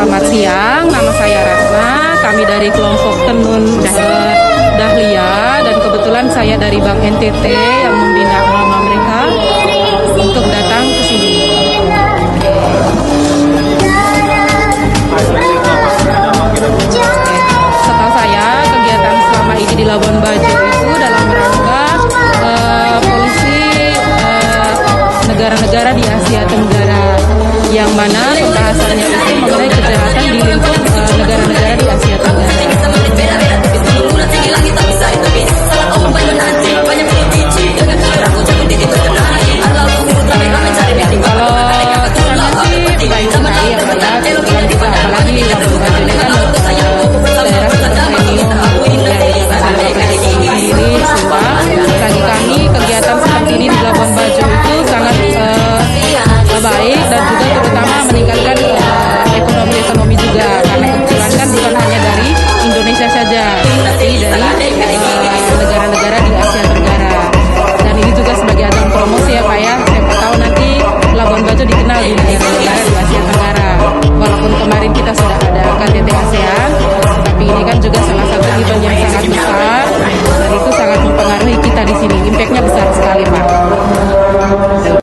Selamat siang, nama saya Ratna. Kami dari kelompok Tenun Dahlia dan kebetulan saya dari Bank NTT yang membina ulama mereka untuk datang ke sini. Setahu saya kegiatan selama ini di Labuan Bajo itu dalam rangka polisi negara-negara di Asia Tenggara, yang mana pembahasannya itu mengenai kejahatan di lingkup negara-negara di Asia Tenggara. Kalau kesannya sih baik sekali ya Pak ya, kebetulan juga apalagi Labuan Bajo ini kan daerah premium dari sendiri, sehingga bagi kami kegiatan seperti ini di Labuan Bajo itu sangat baik dan juga terutama meningkatkan ekonomi juga, karena kebetulan kan bukan hanya dari Indonesia saja, tapi dari negara-negara di Asia Tenggara. Dan ini juga sebagai ajang promosi ya Pak ya, siapa tahu nanti Labuan Bajo dikenal di negara-negara di Asia Tenggara. Walaupun kemarin kita sudah ada KTT ASEAN, tapi ini kan juga salah satu event yang sangat